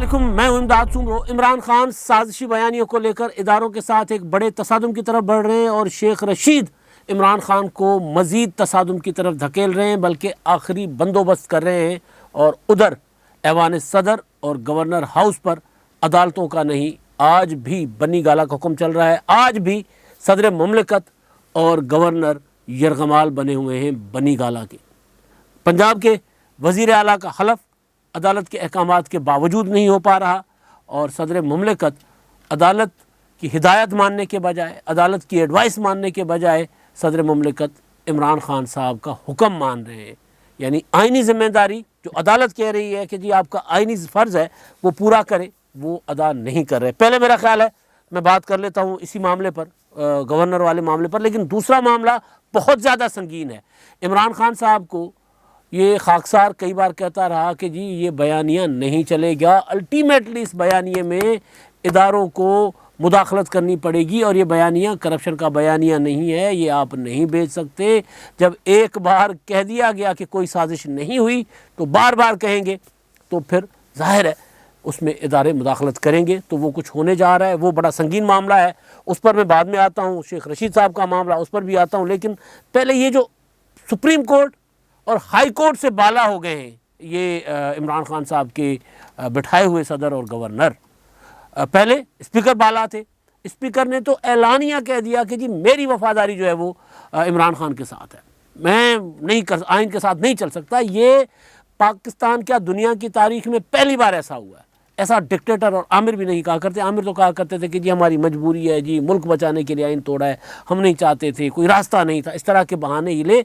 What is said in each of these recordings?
علیکم، میں ہوں امداد سومرو۔ عمران خان سازشی بیانیوں کو لے کر اداروں کے ساتھ ایک بڑے تصادم کی طرف بڑھ رہے ہیں اور شیخ رشید عمران خان کو مزید تصادم کی طرف دھکیل رہے ہیں، بلکہ آخری بندوبست کر رہے ہیں۔ اور ادھر ایوان صدر اور گورنر ہاؤس پر عدالتوں کا نہیں، آج بھی بنی گالہ کا حکم چل رہا ہے۔ آج بھی صدر مملکت اور گورنر یرغمال بنے ہوئے ہیں بنی گالہ کے۔ پنجاب کے وزیر اعلیٰ کا حلف عدالت کے احکامات کے باوجود نہیں ہو پا رہا، اور صدر مملکت عدالت کی ہدایت ماننے کے بجائے، عدالت کی ایڈوائس ماننے کے بجائے صدر مملکت عمران خان صاحب کا حکم مان رہے ہیں۔ یعنی آئینی ذمہ داری جو عدالت کہہ رہی ہے کہ جی آپ کا آئینی فرض ہے وہ پورا کرے، وہ ادا نہیں کر رہے۔ پہلے میرا خیال ہے میں بات کر لیتا ہوں اسی معاملے پر، گورنر والے معاملے پر، لیکن دوسرا معاملہ بہت زیادہ سنگین ہے۔ عمران خان صاحب کو یہ خاکسار کئی بار کہتا رہا کہ جی یہ بیانیہ نہیں چلے گا، الٹیمیٹلی اس بیانیے میں اداروں کو مداخلت کرنی پڑے گی، اور یہ بیانیہ کرپشن کا بیانیہ نہیں ہے، یہ آپ نہیں بھیج سکتے۔ جب ایک بار کہہ دیا گیا کہ کوئی سازش نہیں ہوئی تو بار بار کہیں گے، تو پھر ظاہر ہے اس میں ادارے مداخلت کریں گے، تو وہ کچھ ہونے جا رہا ہے۔ وہ بڑا سنگین معاملہ ہے، اس پر میں بعد میں آتا ہوں، شیخ رشید صاحب کا معاملہ اس پر بھی آتا ہوں۔ لیکن پہلے یہ جو سپریم کورٹ اور ہائی کورٹ سے بالا ہو گئے ہیں یہ عمران خان صاحب کے بٹھائے ہوئے صدر اور گورنر۔ پہلے اسپیکر بالا تھے، اسپیکر نے تو اعلانیہ کہہ دیا کہ جی میری وفاداری جو ہے وہ عمران خان کے ساتھ ہے، میں آئین کے ساتھ نہیں چل سکتا۔ یہ پاکستان کیا دنیا کی تاریخ میں پہلی بار ایسا ہوا ہے۔ ایسا ڈکٹیٹر اور عامر بھی نہیں کہا کرتے۔ عامر تو کہا کرتے تھے کہ جی ہماری مجبوری ہے، جی ملک بچانے کے لیے آئین توڑا ہے، ہم نہیں چاہتے تھے، کوئی راستہ نہیں تھا، اس طرح کے بہانے ہی لے۔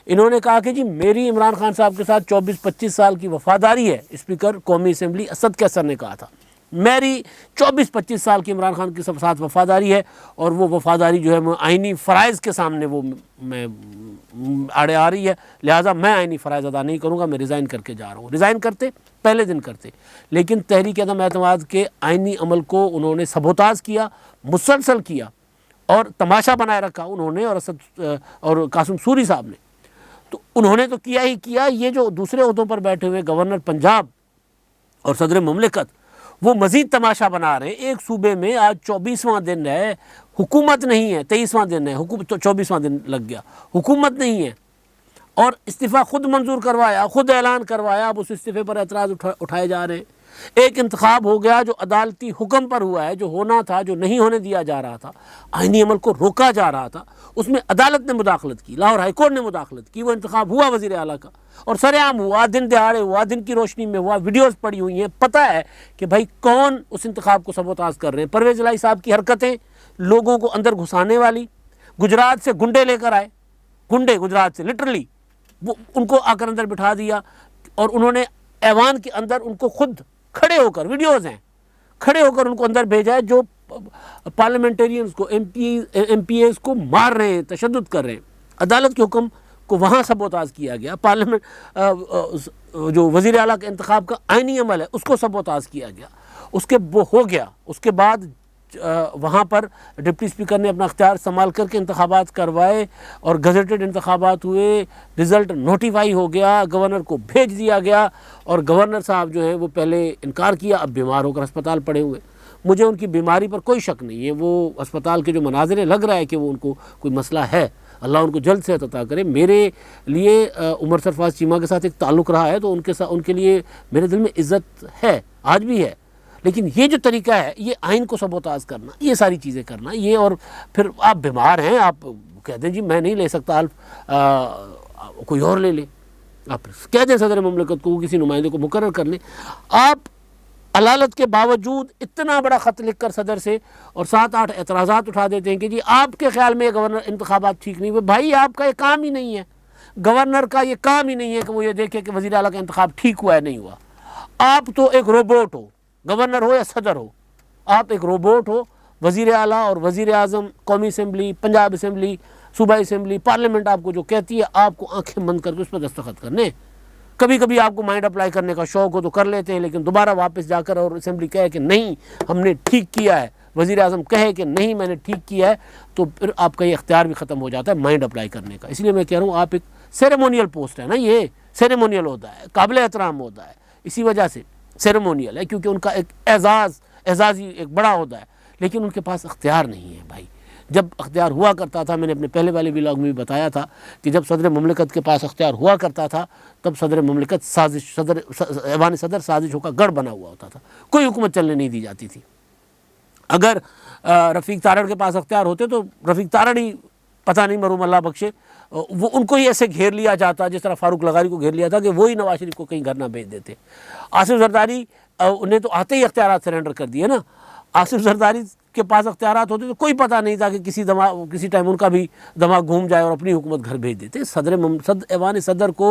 انہوں نے کہا کہ جی میری عمران خان صاحب کے ساتھ 24-25 سال کی وفاداری ہے۔ اسپیکر قومی اسمبلی اسد کیسر نے کہا تھا میری 24-25 سال کی عمران خان کے ساتھ وفاداری ہے، اور وہ وفاداری جو ہے میں آئینی فرائض کے سامنے وہ میں آڑے آ رہی ہے، لہٰذا میں آئینی فرائض ادا نہیں کروں گا، میں ریزائن کر کے جا رہا ہوں۔ ریزائن کرتے پہلے دن کرتے، لیکن تحریک عدم اعتماد کے آئینی عمل کو انہوں نے سبوتاژ کیا، مسلسل کیا، اور تماشا بنائے رکھا انہوں نے اور قاسم سوری صاحب نے۔ تو انہوں نے تو کیا ہی کیا، یہ جو دوسرے عہدوں پر بیٹھے ہوئے گورنر پنجاب اور صدر مملکت وہ مزید تماشا بنا رہے ہیں۔ ایک صوبے میں آج 24واں دن ہے، حکومت نہیں ہے، 23واں دن ہے، 24واں دن لگ گیا، حکومت نہیں ہے، اور استعفیٰ خود منظور کروایا، خود اعلان کروایا، اب اس استعفے پر اعتراض اٹھائے جا رہے ہیں۔ ایک انتخاب ہو گیا جو عدالتی حکم پر ہوا ہے، جو ہونا تھا، جو نہیں ہونے دیا جا رہا تھا، آئینی عمل کو روکا جا رہا تھا، اس میں عدالت نے مداخلت کی، لاہور ہائی کورٹ نے مداخلت کی، وہ انتخاب ہوا وزیر اعلیٰ کا، اور سر عام ہوا، دن دہاڑے ہوا، دن کی روشنی میں ہوا، ویڈیوز پڑی ہوئی ہیں، پتہ ہے کہ بھائی کون اس انتخاب کو سبوتاژ کر رہے ہیں۔ پرویز الہی صاحب کی حرکتیں لوگوں کو اندر گھسانے والی، گجرات سے گنڈے لے کر آئے، گنڈے گجرات سے لٹرلی وہ ان کو آ کر اندر بٹھا دیا، اور انہوں نے ایوان کے اندر ان کو خود کھڑے ہو کر، ویڈیوز ہیں، کھڑے ہو کر ان کو اندر بھیجا ہے، جو پارلیمنٹیرینز کو، ایم پی ایز کو مار رہے ہیں، تشدد کر رہے ہیں۔ عدالت کے حکم کو وہاں سبوتاژ کیا گیا، پارلیمنٹ جو وزیر اعلیٰ کے انتخاب کا آئینی عمل ہے اس کو سبوتاژ کیا گیا، اس کے وہ ہو گیا۔ اس کے بعد وہاں پر ڈپٹی اسپیکر نے اپنا اختیار سنبھال کر کے انتخابات کروائے، اور گزٹڈ انتخابات ہوئے، رزلٹ نوٹیفائی ہو گیا، گورنر کو بھیج دیا گیا، اور گورنر صاحب جو ہیں وہ پہلے انکار کیا، اب بیمار ہو کر ہسپتال پڑے ہوئے۔ مجھے ان کی بیماری پر کوئی شک نہیں ہے، وہ ہسپتال کے جو مناظریں لگ رہا ہے کہ وہ ان کو کوئی مسئلہ ہے، اللہ ان کو جلد صحت عطا کرے۔ میرے لیے عمر سرفراز چیمہ کے ساتھ ایک تعلق رہا ہے، تو ان کے لیے میرے دل میں عزت ہے، آج بھی ہے۔ لیکن یہ جو طریقہ ہے، یہ آئین کو سبوتاژ کرنا، یہ ساری چیزیں کرنا، یہ، اور پھر آپ بیمار ہیں، آپ کہہ دیں جی میں نہیں لے سکتا حلف، کوئی اور لے لے، آپ کہہ دیں صدر مملکت کو کسی نمائندے کو مقرر کر لیں۔ آپ علالت کے باوجود اتنا بڑا خط لکھ کر صدر سے اور 7-8 اعتراضات اٹھا دیتے ہیں کہ جی آپ کے خیال میں گورنر انتخابات ٹھیک نہیں ہوئے۔ بھائی آپ کا یہ کام ہی نہیں ہے، گورنر کا یہ کام ہی نہیں ہے کہ وہ یہ دیکھے کہ وزیر اعلیٰ کا انتخاب ٹھیک ہوا ہے نہیں ہوا۔ آپ تو ایک روبوٹ ہو، گورنر ہو یا صدر ہو، آپ ایک روبوٹ ہو۔ وزیر اعلیٰ اور وزیر اعظم، قومی اسمبلی، پنجاب اسمبلی، صوبائی اسمبلی، پارلیمنٹ آپ کو جو کہتی ہے، آپ کو آنکھیں بند کر کے اس پر دستخط کرنے۔ کبھی کبھی آپ کو مائنڈ اپلائی کرنے کا شوق ہو تو کر لیتے ہیں، لیکن دوبارہ واپس جا کر اور اسمبلی کہے کہ نہیں ہم نے ٹھیک کیا ہے، وزیر اعظم کہے کہ نہیں میں نے ٹھیک کیا ہے، تو پھر آپ کا یہ اختیار بھی ختم ہو جاتا ہے مائنڈ اپلائی کرنے کا۔ اس لیے میں کہہ رہا ہوں آپ ایک سیریمونیل پوسٹ ہے نا، یہ سیریمونیل ہوتا ہے، قابل احترام ہوتا ہے، اسی وجہ سے سیریمونیل ہے، کیونکہ ان کا ایک اعزازی ایک بڑا عہدہ ہے، لیکن ان کے پاس اختیار نہیں ہے بھائی۔ جب اختیار ہوا کرتا تھا، میں نے اپنے پہلے والے ولاگ میں بھی بتایا تھا کہ جب صدر مملکت کے پاس اختیار ہوا کرتا تھا تب صدر مملکت ایوان صدر سازشوں کا گڑھ بنا ہوا ہوتا تھا، کوئی حکومت چلنے نہیں دی جاتی تھی۔ اگر رفیق تارڑ کے پاس اختیار ہوتے تو رفیق تارڑ ہی پتہ نہیں مرحوم اللہ بخشے، وہ ان کو ہی ایسے گھیر لیا جاتا جس طرح فاروق لغاری کو گھیر لیا تھا کہ وہی نواز شریف کو کہیں گھر نہ بھیج دیتے۔ آصف زرداری نے تو آتے ہی اختیارات سرنڈر کر دیے نا۔ آصف زرداری کے پاس اختیارات ہوتے تو کوئی پتہ نہیں تھا کہ کسی ٹائم ان کا بھی دماغ گھوم جائے اور اپنی حکومت گھر بھیج دیتے۔ ایوان صدر کو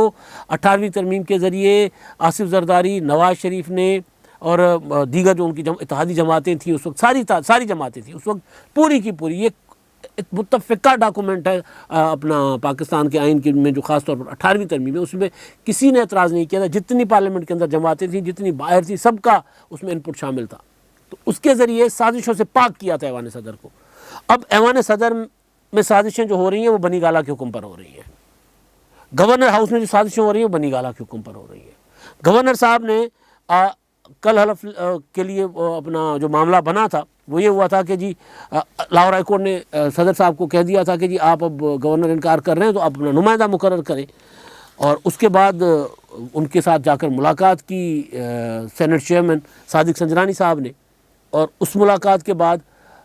18ویں ترمیم کے ذریعے آصف زرداری، نواز شریف نے اور دیگر جو ان کی اتحادی جماعتیں تھیں اس وقت، ساری جماعتیں تھیں اس وقت، پوری کی پوری یہ ایک متفقہ ڈاکومنٹ ہے اپنا پاکستان کے آئین میں، جو خاص طور پر 18ویں ترمیم ہے، اس میں کسی نے اعتراض نہیں کیا تھا۔ جتنی پارلیمنٹ کے اندر جماعتیں تھیں، جتنی باہر تھیں، سب کا اس میں انپٹ شامل تھا۔ تو اس کے ذریعے سازشوں سے پاک کیا تھا ایوان صدر کو۔ اب ایوان صدر میں سازشیں جو ہو رہی ہیں وہ بنی گالہ کے حکم پر ہو رہی ہیں۔ گورنر ہاؤس میں جو سازشیں ہو رہی ہیں وہ بنی گالہ کے حکم پر ہو رہی ہیں۔ گورنر صاحب نے کل حلف کے لیے اپنا جو معاملہ بنا تھا وہ یہ ہوا تھا کہ جی لاہور ہائی کورٹ نے صدر صاحب کو کہہ دیا تھا کہ جی آپ اب گورنر انکار کر رہے ہیں تو آپ اپنا نمائندہ مقرر کریں، اور اس کے بعد ان کے ساتھ جا کر ملاقات کی سینٹ چیئرمین صادق سنجرانی صاحب نے، اور اس ملاقات کے بعد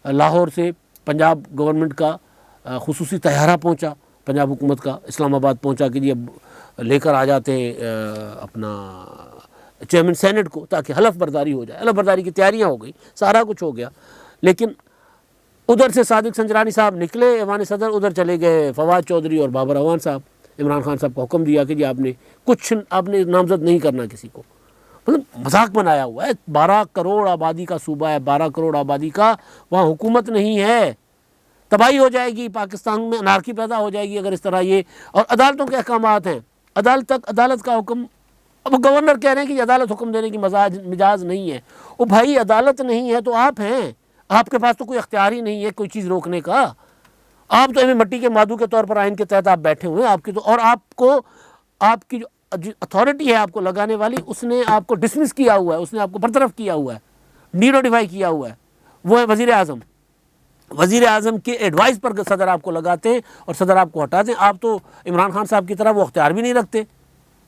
لاہور سے پنجاب گورنمنٹ کا خصوصی طیارہ پہنچا، پنجاب حکومت کا اسلام آباد پہنچا کہ جی اب لے کر آ جاتے ہیں اپنا چیئرمین سینٹ کو تاکہ حلف برداری ہو جائے۔ حلف برداری کی تیاریاں ہو گئی، سارا کچھ ہو گیا، لیکن ادھر سے صادق سنجرانی صاحب نکلے ایوان صدر، ادھر چلے گئے فواد چودھری اور بابر اعوان صاحب۔ عمران خان صاحب کو حکم دیا کہ جی آپ نے نامزد نہیں کرنا کسی کو۔ مطلب مذاق بنایا ہوا ہے۔ 12 کروڑ آبادی کا صوبہ ہے، 12 کروڑ آبادی کا، وہاں حکومت نہیں ہے، تباہی ہو جائے گی، پاکستان میں انارکی پیدا ہو جائے گی اگر اس طرح یہ۔ اور عدالتوں کے احکامات ہیں، عدالت کا حکم، اب گورنر کہہ رہے ہیں کہ یہ عدالت حکم دینے کی مجاز نہیں ہے۔ او بھائی عدالت نہیں ہے تو آپ ہیں، آپ کے پاس تو کوئی اختیار ہی نہیں ہے کوئی چیز روکنے کا۔ آپ تو ایویں مٹی کے مادو کے طور پر آئین کے تحت آپ بیٹھے ہوئے ہیں، آپ کی تو، اور آپ کی جو اتھارٹی ہے آپ کو لگانے والی، اس نے آپ کو ڈسمس کیا ہوا ہے، اس نے آپ کو برطرف کیا ہوا ہے، ڈی نوٹیفائی کیا ہوا ہے، وہ ہے وزیر اعظم۔ وزیر اعظم کے ایڈوائس پر صدر آپ کو لگاتے ہیں اور صدر آپ کو ہٹاتے ہیں۔ آپ تو عمران خان صاحب کی طرح وہ اختیار بھی نہیں رکھتے،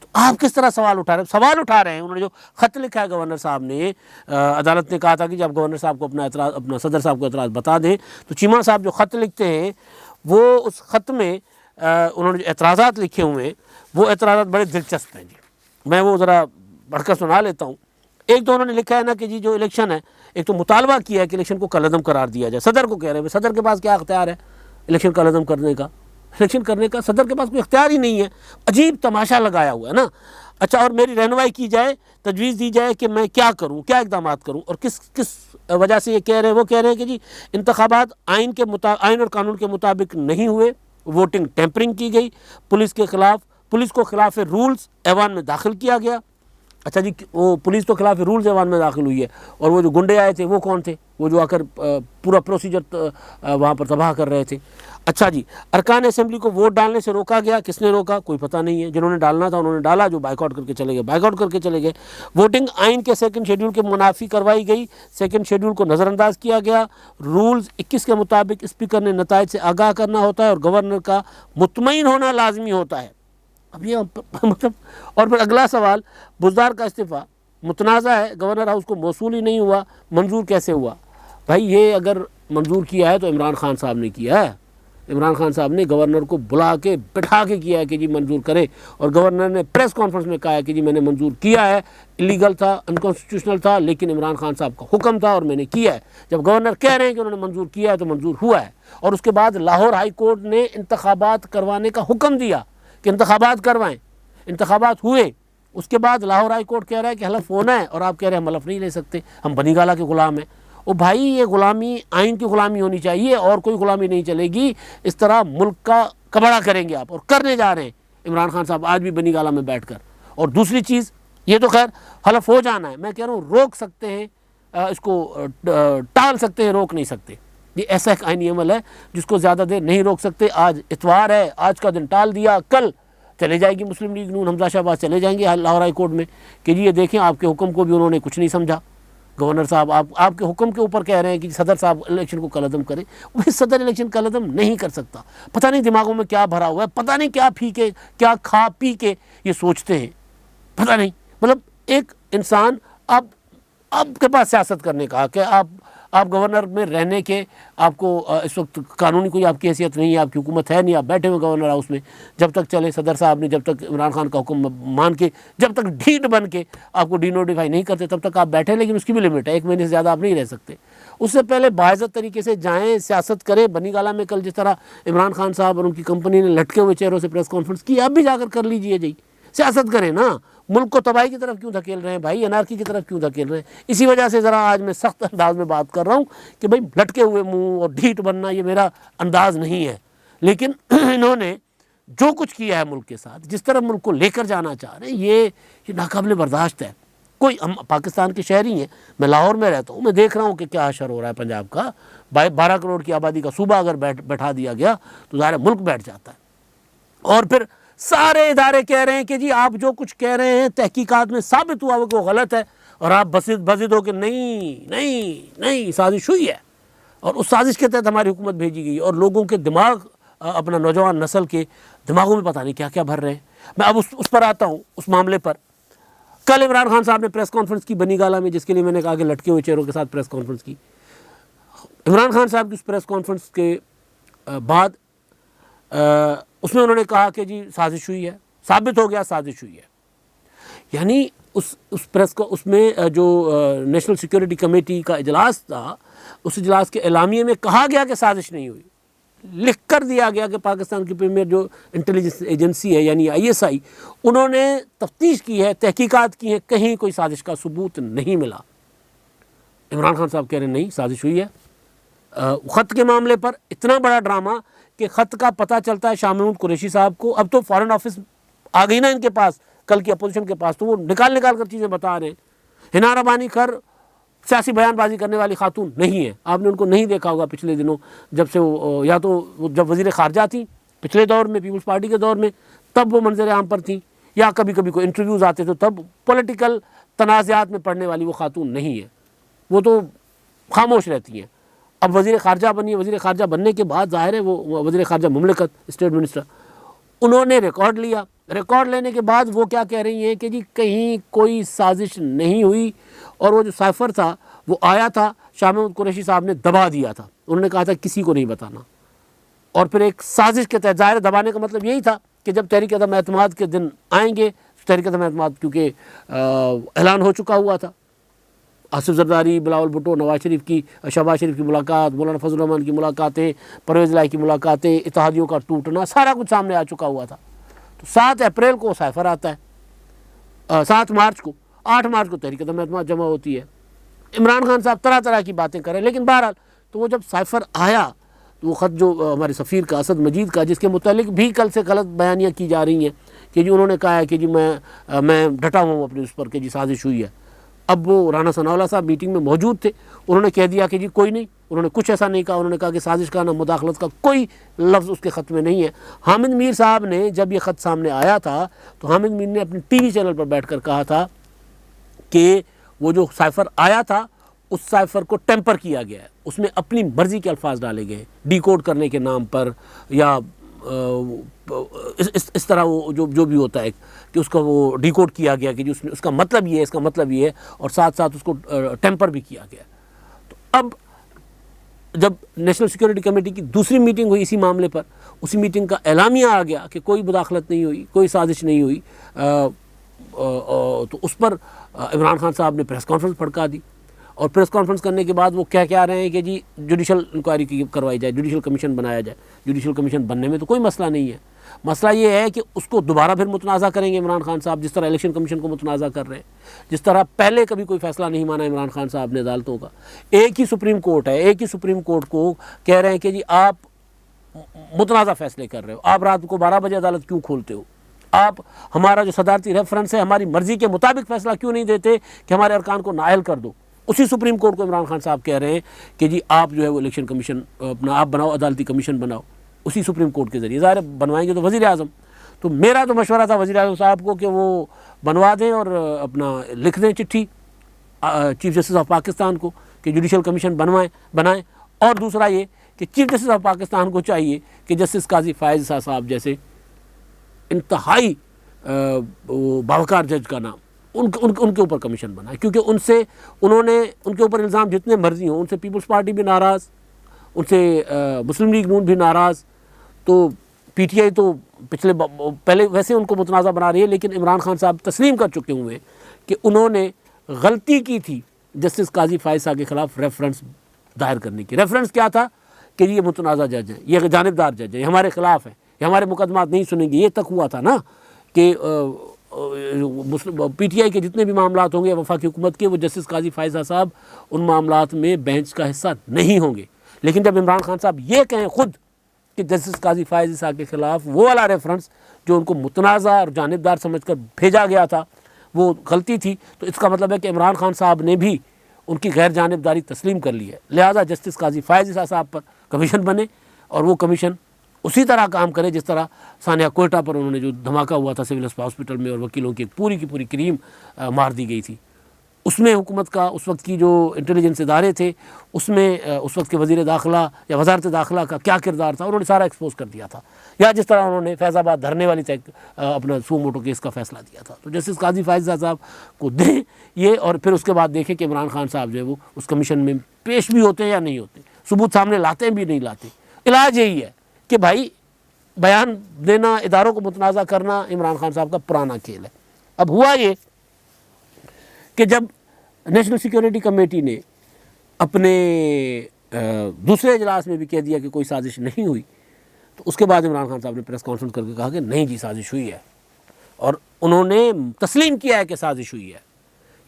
تو آپ کس طرح سوال اٹھا رہے ہیں؟ سوال اٹھا رہے ہیں۔ انہوں نے جو خط لکھا ہے گورنر صاحب نے، عدالت نے کہا تھا کہ جب گورنر صاحب کو اپنا صدر صاحب کو اعتراض بتا دیں، تو چیمہ صاحب جو خط لکھتے ہیں وہ اس خط میں انہوں نے جو اعتراضات لکھے ہوئے ہیں وہ اعتراضات بڑے دلچسپ ہیں جی، میں وہ ذرا پڑھ کر سنا لیتا ہوں۔ ایک تو انہوں نے لکھا ہے نا کہ جی جو الیکشن ہے، ایک تو مطالبہ کیا ہے کہ الیکشن کو کالعدم قرار دیا جائے۔ صدر کو کہہ رہے ہیں، صدر کے پاس کیا اختیار ہے الیکشن کالعدم کرنے کا؟ الیکشن کرنے کا صدر کے پاس کوئی اختیار ہی نہیں ہے۔ عجیب تماشا لگایا ہوا ہے نا۔ اچھا، اور میری رہنمائی کی جائے، تجویز دی جائے کہ میں کیا کروں، کیا اقدامات کروں، اور کس وجہ سے یہ کہہ رہے ہیں؟ وہ کہہ رہے ہیں کہ جی انتخابات آئین اور قانون کے مطابق نہیں ہوئے، ووٹنگ ٹیمپرنگ کی گئی، پولیس کو خلاف رولز ایوان میں داخل کیا گیا۔ اچھا جی، وہ پولیس تو خلاف رولز ایوان میں داخل ہوئی ہے، اور وہ جو گنڈے آئے تھے وہ کون تھے؟ وہ جو آ کر پورا پروسیجر وہاں پر تباہ کر رہے تھے۔ اچھا جی، ارکان اسمبلی کو ووٹ ڈالنے سے روکا گیا، کس نے روکا؟ کوئی پتہ نہیں ہے۔ جنہوں نے ڈالنا تھا انہوں نے ڈالا، جو بائیکاٹ کر کے چلے گئے، ووٹنگ آئین کے سیکنڈ شیڈول کے منافی کروائی گئی، سیکنڈ شیڈول کو نظر انداز کیا گیا۔ رولز 21 کے مطابق اسپیکر نے نتائج سے آگاہ کرنا ہوتا ہے اور گورنر کا مطمئن ہونا لازمی ہوتا ہے۔ اب یہ مطلب، اور پھر اگلا سوال، بزدار کا استعفیٰ متنازع ہے، گورنر ہاؤس کو موصول ہی نہیں ہوا، منظور کیسے ہوا؟ بھائی یہ اگر منظور کیا ہے تو عمران خان صاحب نے کیا ہے۔ عمران خان صاحب نے گورنر کو بلا کے بٹھا کے کیا ہے کہ جی منظور کرے، اور گورنر نے پریس کانفرنس میں کہا ہے کہ جی میں نے منظور کیا ہے، الیگل تھا، انکانسٹیٹیوشنل تھا، لیکن عمران خان صاحب کا حکم تھا اور میں نے کیا ہے۔ جب گورنر کہہ رہے ہیں کہ انہوں نے منظور کیا ہے تو منظور ہوا ہے۔ اور اس کے بعد لاہور ہائی کورٹ نے انتخابات کروانے کا حکم دیا کہ انتخابات کروائیں، انتخابات ہوئے۔ اس کے بعد لاہور ہائی کورٹ کہہ رہا ہے کہ حلف ہونا ہے، اور آپ کہہ رہے ہیں ہم حلف نہیں لے سکتے، ہم بنی گالہ کے غلام ہیں۔ او بھائی یہ غلامی آئین کی غلامی ہونی چاہیے، اور کوئی غلامی نہیں چلے گی۔ اس طرح ملک کا کباڑہ کریں گے آپ، اور کرنے جا رہے ہیں عمران خان صاحب آج بھی بنی گالہ میں بیٹھ کر۔ اور دوسری چیز، یہ تو خیر حلف ہو جانا ہے، میں کہہ رہا ہوں روک سکتے ہیں، اس کو ٹال سکتے ہیں، روک نہیں سکتے۔ یہ ایسا ایک آئینی عمل ہے جس کو زیادہ دیر نہیں روک سکتے۔ آج اتوار ہے، آج کا دن ٹال دیا، کل چلے جائے گی مسلم لیگ نون، حمزہ شہباز چلے جائیں گے لاہور ہائی کورٹ میں کہ جی یہ دیکھیں آپ کے حکم کو بھی انہوں نے کچھ نہیں سمجھا، گورنر صاحب آپ کے حکم کے اوپر کہہ رہے ہیں کہ صدر صاحب الیکشن کو کالعدم کریں. وہ صدر الیکشن کالعدم نہیں کر سکتا. پتہ نہیں دماغوں میں کیا بھرا ہوا ہے، پتہ نہیں کیا کھا پی کے یہ سوچتے ہیں، پتہ نہیں. مطلب ایک انسان اب کے پاس سیاست کرنے کا کہ آپ گورنر میں رہنے کے، آپ کو اس وقت قانونی کوئی آپ کی حیثیت نہیں ہے، آپ کی حکومت ہے نہیں، آپ بیٹھے ہوئے گورنر ہاؤس میں. جب تک چلے صدر صاحب نے، جب تک عمران خان کا حکم مان کے، جب تک ڈھیٹ بن کے آپ کو ڈی نوٹیفائی نہیں کرتے تب تک آپ بیٹھے. لیکن اس کی بھی لمٹ ہے، 1 مہینے سے زیادہ آپ نہیں رہ سکتے. اس سے پہلے باعزت طریقے سے جائیں، سیاست کریں. بنی گالہ میں کل جس طرح عمران خان صاحب اور ان کی کمپنی نے لٹکے ہوئے چہروں سے پریس کانفرنس کی، اب بھی جا کر لیجئے جی، سیاست کریں نا. ملک کو تباہی کی طرف کیوں دھکیل رہے ہیں بھائی، انارکی کی طرف کیوں دھکیل رہے ہیں؟ اسی وجہ سے ذرا آج میں سخت انداز میں بات کر رہا ہوں کہ بھائی لٹکے ہوئے منہ اور ڈھیٹ بننا یہ میرا انداز نہیں ہے. لیکن انہوں نے جو کچھ کیا ہے ملک کے ساتھ، جس طرح ملک کو لے کر جانا چاہ رہے ہیں، یہ ناقابل برداشت ہے. ہم پاکستان کے شہری ہیں، میں لاہور میں رہتا ہوں، میں دیکھ رہا ہوں کہ کیا حشر ہو رہا ہے پنجاب کا. 12 کروڑ کی آبادی کا صوبہ اگر بیٹھا دیا گیا تو ظاہر ملک بیٹھ جاتا ہے. اور پھر سارے ادارے کہہ رہے ہیں کہ جی آپ جو کچھ کہہ رہے ہیں تحقیقات میں ثابت ہوا وہ غلط ہے، اور آپ بزد ہو کہ نہیں سازش ہوئی ہے، اور اس سازش کے تحت ہماری حکومت بھیجی گئی. اور لوگوں کے دماغ، اپنا نوجوان نسل کے دماغوں میں پتہ نہیں کیا کیا بھر رہے ہیں. میں اب اس پر آتا ہوں، اس معاملے پر. کل عمران خان صاحب نے پریس کانفرنس کی بنی گالہ میں، جس کے لیے میں نے کہا کہ لٹکے ہوئے چہروں کے ساتھ پریس کانفرنس کی. عمران خان صاحب کی اس پریس کانفرنس کے بعد اس میں انہوں نے کہا کہ جی سازش ہوئی ہے، ثابت ہو گیا سازش ہوئی ہے. یعنی اس میں جو نیشنل سیکیورٹی کمیٹی کا اجلاس تھا، اس اجلاس کے اعلامیے میں کہا گیا کہ سازش نہیں ہوئی. لکھ کر دیا گیا کہ پاکستان کی پریمیئر جو انٹیلیجنس ایجنسی ہے یعنی ISI، انہوں نے تفتیش کی ہے، تحقیقات کی ہیں، کہیں کوئی سازش کا ثبوت نہیں ملا. عمران خان صاحب کہہ رہے ہیں نہیں سازش ہوئی ہے. خط کے معاملے پر اتنا بڑا ڈرامہ کہ خط کا پتہ چلتا ہے شاہ محمود قریشی صاحب کو. اب تو فارن آفس آ گئی نا ان کے پاس، کل کی اپوزیشن کے پاس، تو وہ نکال کر چیزیں بتا رہے ہیں. حنا ربانی خیر سیاسی بیان بازی کرنے والی خاتون نہیں ہے. آپ نے ان کو نہیں دیکھا ہوگا پچھلے دنوں، جب سے وہ یا تو جب وزیر خارجہ تھیں پچھلے دور میں پیپلز پارٹی کے دور میں، تب وہ منظر عام پر تھیں، یا کبھی کوئی انٹرویوز آتے تھے تب. پولیٹیکل تنازعات میں پڑھنے والی وہ خاتون نہیں ہے، وہ تو خاموش رہتی ہیں. اب وزیر خارجہ بنی ہے، وزیر خارجہ بننے کے بعد ظاہر ہے وہ وزیر خارجہ مملکت، اسٹیٹ منسٹر، انہوں نے ریکارڈ لیا. ریکارڈ لینے کے بعد وہ کیا کہہ رہی ہیں کہ جی کہیں کوئی سازش نہیں ہوئی، اور وہ جو سائفر تھا وہ آیا تھا، شاہ محمود قریشی صاحب نے دبا دیا تھا. انہوں نے کہا تھا کسی کو نہیں بتانا. اور پھر ایک سازش کے تحت، ظاہر دبانے کا مطلب یہی تھا کہ جب تحریک عدم اعتماد کے دن آئیں گے، تحریک عدم اعتماد کیونکہ اعلان ہو چکا ہوا تھا، آصف زرداری، بلاول بھٹو، شہباز شریف کی ملاقات، مولانا فضل الرحمان کی ملاقاتیں، پرویز الہی کی ملاقاتیں، اتحادیوں کا ٹوٹنا، سارا کچھ سامنے آ چکا ہوا تھا. تو 7 اپریل کو سائفر آتا ہے، 7 مارچ کو، 8 مارچ کو تحریک عدم اعتماد جمع ہوتی ہے. عمران خان صاحب طرح کی باتیں کریں، لیکن بہرحال تو وہ جب سائفر آیا تو وہ خط جو ہمارے سفیر کا اسد مجید کا، جس کے متعلق بھی کل سے غلط بیانیاں کی جا رہی ہیں کہ جی انہوں نے کہا ہے کہ جی میں ڈٹا ہوں اپنے اس پر کہ جی سازش ہوئی ہے. اب وہ رانا ثناءاللہ صاحب میٹنگ میں موجود تھے، انہوں نے کہہ دیا کہ جی کوئی نہیں، انہوں نے کچھ ایسا نہیں کہا. انہوں نے کہا کہ سازش کا نہ مداخلت کا کوئی لفظ اس کے خط میں نہیں ہے. حامد میر صاحب نے جب یہ خط سامنے آیا تھا تو حامد میر نے اپنے ٹی وی چینل پر بیٹھ کر کہا تھا کہ وہ جو سائفر آیا تھا اس سائفر کو ٹیمپر کیا گیا ہے، اس میں اپنی مرضی کے الفاظ ڈالے گئے ڈی کوڈ کرنے کے نام پر، یا اس طرح وہ جو بھی ہوتا ہے کہ اس کا وہ ڈی کوڈ کیا گیا کہ اس کا مطلب یہ ہے، اس کا مطلب یہ ہے، اور ساتھ اس کو ٹیمپر بھی کیا گیا. تو اب جب نیشنل سیکیورٹی کمیٹی کی دوسری میٹنگ ہوئی اسی معاملے پر، اسی میٹنگ کا اعلامیہ آ گیا کہ کوئی مداخلت نہیں ہوئی، کوئی سازش نہیں ہوئی. تو اس پر عمران خان صاحب نے پریس کانفرنس بھڑکا دی، اور پریس کانفرنس کرنے کے بعد وہ کیا رہے ہیں کہ جی جوڈیشل انکوائری کروائی جائے، جوڈیشل کمیشن بنایا جائے. جوڈیشل کمیشن بننے میں تو کوئی مسئلہ نہیں ہے، مسئلہ یہ ہے کہ اس کو دوبارہ پھر متنازع کریں گے عمران خان صاحب، جس طرح الیکشن کمیشن کو متنازع کر رہے ہیں، جس طرح پہلے کبھی کوئی فیصلہ نہیں مانا عمران خان صاحب نے عدالتوں کا. ایک ہی سپریم کورٹ ہے، ایک ہی سپریم کورٹ کو کہہ رہے ہیں کہ جی آپ متنازع فیصلے کر رہے ہو، آپ رات کو 12 بجے عدالت کیوں کھولتے ہو، آپ ہمارا جو صدارتی ریفرنس ہے ہماری مرضی کے مطابق فیصلہ کیوں نہیں دیتے کہ ہمارے ارکان کو نائل کر دو. اسی سپریم کورٹ کو عمران خان صاحب کہہ رہے ہیں کہ جی آپ جو ہے وہ الیکشن کمیشن اپنا آپ بناؤ، عدالتی کمیشن بناؤ، اسی سپریم کورٹ کے ذریعے. ظاہر بنوائیں گے تو وزیر اعظم. تو میرا تو مشورہ تھا وزیر اعظم صاحب کو کہ وہ بنوا دیں اور اپنا لکھ دیں چٹھی چیف جسٹس آف پاکستان کو کہ جوڈیشل کمیشن بنائیں. اور دوسرا یہ کہ چیف جسٹس آف پاکستان کو چاہیے کہ جسٹس قاضی فائز صاحب جیسے انتہائی باوقار جج کا نام ان کے اوپر کمیشن بنائے، کیونکہ ان کے اوپر الزام جتنے مرضی ہوں، ان سے پیپلز پارٹی بھی ناراض، ان سے مسلم لیگ نون بھی ناراض، تو پی ٹی آئی تو پہلے ویسے ان کو متنازع بنا رہی ہے، لیکن عمران خان صاحب تسلیم کر چکے ہوئے ہیں کہ انہوں نے غلطی کی تھی جسٹس قاضی فائز صاحب کے خلاف ریفرنس دائر کرنے کی. ریفرنس کیا تھا کہ یہ متنازع جج ہیں، یہ جانبدار جج ہیں، یہ ہمارے خلاف ہیں، یہ ہمارے مقدمات نہیں سنیں گے. یہ تک ہوا تھا نا کہ پی ٹی آئی کے جتنے بھی معاملات ہوں گے وفاقی حکومت کے، وہ جسٹس قاضی فائز صاحب ان معاملات میں بینچ کا حصہ نہیں ہوں گے. لیکن جب عمران خان صاحب یہ کہیں خود کہ جسٹس قاضی فائز صاحب کے خلاف وہ والا ریفرنس جو ان کو متنازع اور جانبدار سمجھ کر بھیجا گیا تھا وہ غلطی تھی، تو اس کا مطلب ہے کہ عمران خان صاحب نے بھی ان کی غیر جانبداری تسلیم کر لی ہے. لہذا جسٹس قاضی فائز صاحب پر کمیشن بنے اور وہ کمیشن اسی طرح کام کرے جس طرح ثانیہ کوئٹہ پر انہوں نے جو دھماکہ ہوا تھا سول ہاسپٹل میں اور وکیلوں کی پوری کی پوری کریم مار دی گئی تھی. اس میں حکومت کا اس وقت کی جو انٹیلیجنس ادارے تھے، اس میں اس وقت کے وزیر داخلہ یا وزارت داخلہ کا کیا کردار تھا، انہوں نے سارا ایکسپوز کر دیا تھا. یا جس طرح انہوں نے فیض آباد دھرنے والی اپنا سو موٹو کیس کا فیصلہ دیا تھا. تو جسٹس قاضی فائز صاحب کو دیں یہ، اور پھر اس کے بعد دیکھیں کہ عمران خان صاحب جو ہے وہ اس کمیشن میں پیش بھی ہوتے ہیں یا نہیں ہوتے، ثبوت سامنے لاتے ہیں بھی نہیں لاتے. علاج یہی ہے کہ بھائی بیان دینا، اداروں کو متنازع کرنا عمران خان صاحب کا پرانا کھیل ہے. اب ہوا یہ کہ جب نیشنل سیکیورٹی کمیٹی نے اپنے دوسرے اجلاس میں بھی کہہ دیا کہ کوئی سازش نہیں ہوئی، تو اس کے بعد عمران خان صاحب نے پریس کانفرنس کر کے کہا کہ نہیں جی سازش ہوئی ہے، اور انہوں نے تسلیم کیا ہے کہ سازش ہوئی ہے.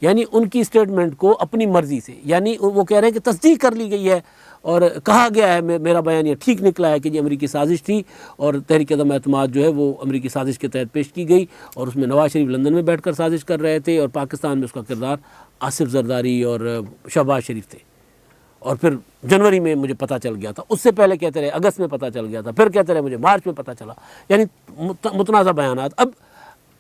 یعنی ان کی اسٹیٹمنٹ کو اپنی مرضی سے، یعنی وہ کہہ رہے ہیں کہ تصدیق کر لی گئی ہے اور کہا گیا ہے، میرا بیان یہ ٹھیک نکلا ہے کہ یہ امریکی سازش تھی اور تحریک عدم اعتماد جو ہے وہ امریکی سازش کے تحت پیش کی گئی، اور اس میں نواز شریف لندن میں بیٹھ کر سازش کر رہے تھے اور پاکستان میں اس کا کردار آصف زرداری اور شہباز شریف تھے. اور پھر جنوری میں مجھے پتہ چل گیا تھا، اس سے پہلے کہتے رہے اگست میں پتہ چل گیا تھا، پھر کہتے رہے مجھے مارچ میں پتہ چلا. یعنی متنازع بیانات. اب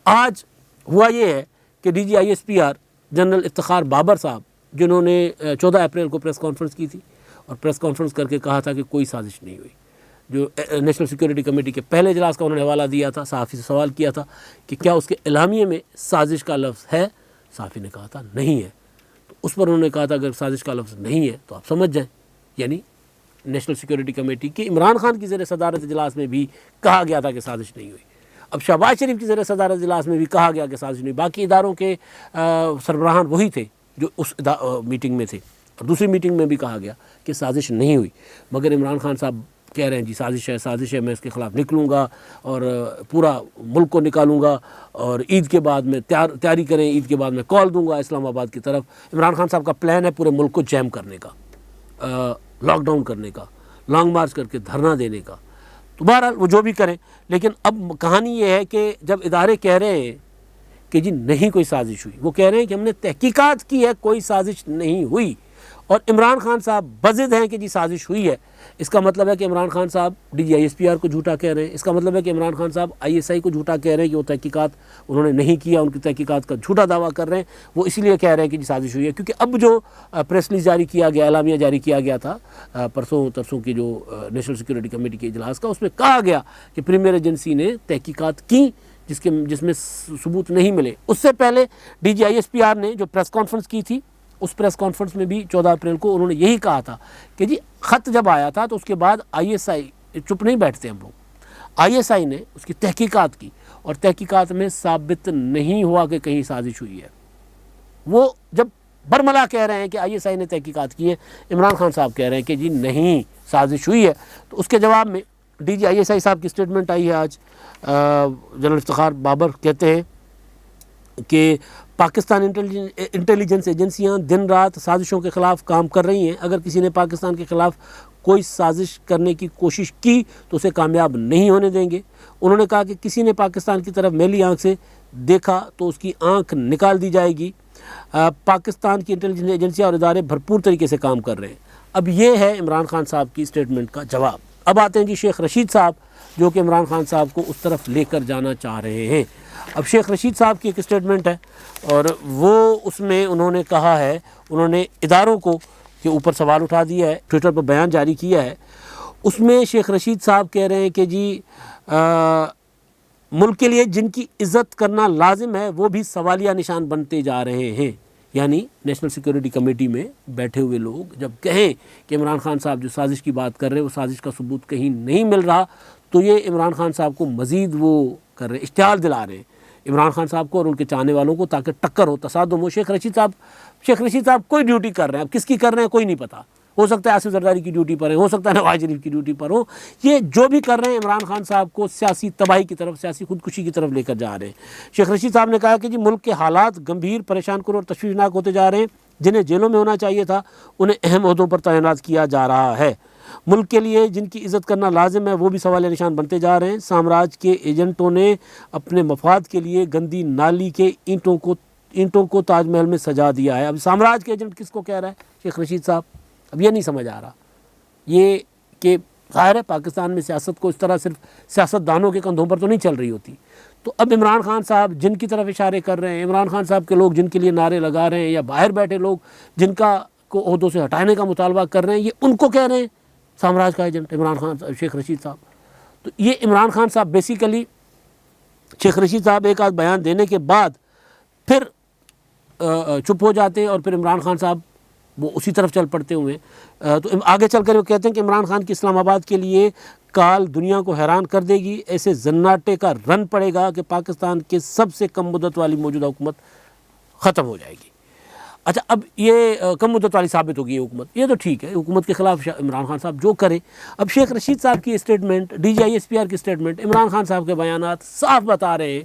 آج ہوا یہ ہے کہ D G I S P R general Iftikhar Babar صاحب، جنہوں نے 14 اپریل کو پریس کانفرنس کی تھی اور پریس کانفرنس کر کے کہا تھا کہ کوئی سازش نہیں ہوئی، جو نیشنل سیکیورٹی کمیٹی کے پہلے اجلاس کا انہوں نے حوالہ دیا تھا، صحافی سے سوال کیا تھا کہ کیا اس کے اعلامیے میں سازش کا لفظ ہے، صحافی نے کہا تھا نہیں ہے. تو اس پر انہوں نے کہا تھا اگر سازش کا لفظ نہیں ہے تو آپ سمجھ جائیں، یعنی نیشنل سیکیورٹی کمیٹی کے عمران خان کی زیر صدارت اجلاس میں بھی کہا گیا تھا کہ سازش نہیں ہوئی. اب شہباز شریف کی زیر صدارت اجلاس میں بھی کہا گیا کہ سازش نہیں ہوئی. باقی اداروں کے سربراہان وہی تھے جو اس میٹنگ میں تھے، اور دوسری میٹنگ میں بھی کہا گیا کہ سازش نہیں ہوئی. مگر عمران خان صاحب کہہ رہے ہیں جی سازش ہے، میں اس کے خلاف نکلوں گا اور پورا ملک کو نکالوں گا، اور عید کے بعد میں تیاری کریں، عید کے بعد میں کال دوں گا اسلام آباد کی طرف. عمران خان صاحب کا پلان ہے پورے ملک کو جیم کرنے کا، لاک ڈاؤن کرنے کا، لانگ مارچ کر کے دھرنا دینے کا. تو بہرحال وہ جو بھی کریں، لیکن اب کہانی یہ ہے کہ جب ادارے کہہ رہے ہیں کہ جی نہیں کوئی سازش ہوئی، وہ کہہ رہے ہیں کہ ہم نے تحقیقات کی ہے، کوئی سازش نہیں ہوئی، اور عمران خان صاحب بضد ہیں کہ جی سازش ہوئی ہے. اس کا مطلب ہے کہ عمران خان صاحب D G I S P R کو جھوٹا کہہ رہے ہیں. اس کا مطلب ہے کہ عمران خان صاحب آئی ایس آئی کو جھوٹا کہہ رہے ہیں کہ وہ تحقیقات انہوں نے نہیں کیا، ان کی تحقیقات کا جھوٹا دعویٰ کر رہے ہیں. وہ اس لیے کہہ رہے ہیں کہ جی سازش ہوئی ہے کیونکہ اب جو پریس ریلیز جاری کیا گیا، اعلامیہ جاری کیا گیا تھا ترسوں کی جو نیشنل سیکیورٹی کمیٹی کے اجلاس کا، اس میں کہا گیا کہ پریمیئر ایجنسی نے تحقیقات کی جس میں ثبوت نہیں ملے. اس سے پہلے D G I S P R نے جو پریس کانفرنس کی تھی، اس پریس کانفرنس میں بھی 14 اپریل کو انہوں نے یہی کہا تھا کہ جی خط جب آیا تھا تو اس کے بعد آئی ایس آئی، چپ نہیں بیٹھتے ہم لوگ، آئی ایس آئی نے اس کی تحقیقات کی اور تحقیقات میں ثابت نہیں ہوا کہ کہیں سازش ہوئی ہے. وہ جب برملا کہہ رہے ہیں کہ آئی ایس آئی نے تحقیقات کی ہے، عمران خان صاحب کہہ رہے ہیں کہ جی نہیں سازش ہوئی ہے. تو اس کے جواب میں D G I S I صاحب کی اسٹیٹمنٹ آئی ہے آج. جنرل افتخار بابر کہتے ہیں کہ پاکستان انٹیلیجنس ایجنسیاں دن رات سازشوں کے خلاف کام کر رہی ہیں. اگر کسی نے پاکستان کے خلاف کوئی سازش کرنے کی کوشش کی تو اسے کامیاب نہیں ہونے دیں گے. انہوں نے کہا کہ کسی نے پاکستان کی طرف میلی آنکھ سے دیکھا تو اس کی آنکھ نکال دی جائے گی. پاکستان کی انٹیلیجنس ایجنسیاں اور ادارے بھرپور طریقے سے کام کر رہے ہیں. اب یہ ہے عمران خان صاحب کی اسٹیٹمنٹ کا جواب. اب آتے ہیں جی شیخ رشید صاحب جو کہ عمران خان صاحب کو اس طرف لے کر جانا چاہ رہے ہیں۔ اب شیخ رشید صاحب کی ایک اسٹیٹمنٹ ہے اور وہ اس میں انہوں نے کہا ہے، انہوں نے اداروں کو کے اوپر سوال اٹھا دیا ہے، ٹویٹر پر بیان جاری کیا ہے۔ اس میں شیخ رشید صاحب کہہ رہے ہیں کہ جی ملک کے لیے جن کی عزت کرنا لازم ہے وہ بھی سوالیہ نشان بنتے جا رہے ہیں، یعنی نیشنل سیکیورٹی کمیٹی میں بیٹھے ہوئے لوگ جب کہیں کہ عمران خان صاحب جو سازش کی بات کر رہے ہیں وہ سازش کا ثبوت کہیں نہیں مل رہا، تو یہ عمران خان صاحب کو مزید وہ کر رہے ہیں، اشتعال دلا رہے ہیں عمران خان صاحب کو اور ان کے چاہنے والوں کو، تاکہ ٹکر ہو، تصادم ہو۔ شیخ رشید صاحب کوئی ڈیوٹی کر رہے ہیں، اب کس کی کر رہے ہیں کوئی نہیں پتہ، ہو سکتا ہے آصف زرداری کی ڈیوٹی پر ہو سکتا ہے نواز شریف کی ڈیوٹی پر ہو، یہ جو بھی کر رہے ہیں عمران خان صاحب کو سیاسی تباہی کی طرف، سیاسی خودکشی کی طرف لے کر جا رہے ہیں۔ شیخ رشید صاحب نے کہا کہ جی ملک کے حالات گمبھیر، پریشان کن اور تشویشناک ہوتے جا رہے ہیں، جنہیں جیلوں میں ہونا چاہیے تھا انہیں اہم عہدوں پر تعینات کیا جا رہا ہے۔ ملک کے لیے جن کی عزت کرنا لازم ہے وہ بھی سوالیہ نشان بنتے جا رہے ہیں۔ سامراج کے ایجنٹوں نے اپنے مفاد کے لیے گندی نالی کے اینٹوں کو تاج محل میں سجا دیا ہے۔ اب سامراج کے ایجنٹ کس کو کہہ رہا ہے شیخ رشید صاحب؟ اب یہ نہیں سمجھ آ رہا، یہ کہ ظاہر ہے پاکستان میں سیاست کو اس طرح صرف سیاست دانوں کے کندھوں پر تو نہیں چل رہی ہوتی۔ تو اب عمران خان صاحب جن کی طرف اشارے کر رہے ہیں، عمران خان صاحب کے لوگ جن کے لیے نعرے لگا رہے ہیں، یا باہر بیٹھے لوگ جن کو عہدوں سے ہٹانے کا مطالبہ کر رہے ہیں، یہ ان کو کہہ رہے ہیں سامراج کا ایجنٹ عمران خان شیخ رشید صاحب۔ تو یہ عمران خان صاحب بیسیکلی شیخ رشید صاحب ایک آدھ بیان دینے کے بعد پھر چپ ہو جاتے ہیں اور پھر عمران خان صاحب وہ اسی طرف چل پڑتے ہوئے، تو آگے چل کر وہ کہتے ہیں کہ عمران خان کی اسلام آباد کے لیے کال دنیا کو حیران کر دے گی، ایسے زناٹے کا رن پڑے گا کہ پاکستان کے سب سے کم مدت والی موجودہ حکومت ختم ہو جائے گی۔ اچھا، اب یہ کم مدت والی ثابت ہوگی یہ حکومت، یہ تو ٹھیک ہے، حکومت کے خلاف عمران خان صاحب جو کرے۔ اب شیخ رشید صاحب کی statement, D G I S P R کی اسٹیٹمنٹ، عمران خان صاحب کے بیانات صاف بتا رہے ہیں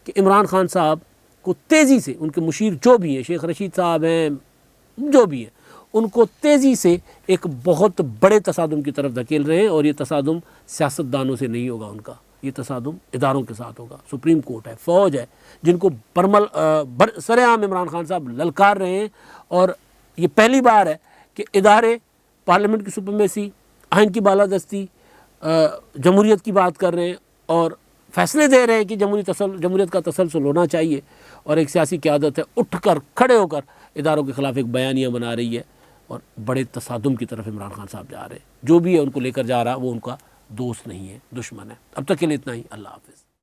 کہ عمران خان صاحب کو تیزی سے، ان کے مشیر جو بھی ہیں، شیخ رشید صاحب ہیں جو بھی ہیں، ان کو تیزی سے ایک بہت بڑے تصادم کی طرف دھکیل رہے ہیں، اور یہ تصادم سیاست دانوں سے نہیں ہوگا ان کا، یہ تصادم اداروں کے ساتھ ہوگا۔ سپریم کورٹ ہے، فوج ہے، جن کو سر عام عمران خان صاحب للکار رہے ہیں، اور یہ پہلی بار ہے کہ ادارے پارلیمنٹ کی سپریمیسی، آئین کی بالادستی، جمہوریت کی بات کر رہے ہیں اور فیصلے دے رہے ہیں کہ جمہوریت کا تسلسل ہونا چاہیے، اور ایک سیاسی قیادت ہے اٹھ کر کھڑے ہو کر اداروں کے خلاف ایک بیانیہ بنا رہی ہے، اور بڑے تصادم کی طرف عمران خان صاحب جا رہے ہیں۔ جو بھی ہے ان کو لے کر جا رہا وہ ان کا دوست نہیں ہے، دشمن ہے۔ اب تک کے لیے اتنا ہی، اللہ حافظ۔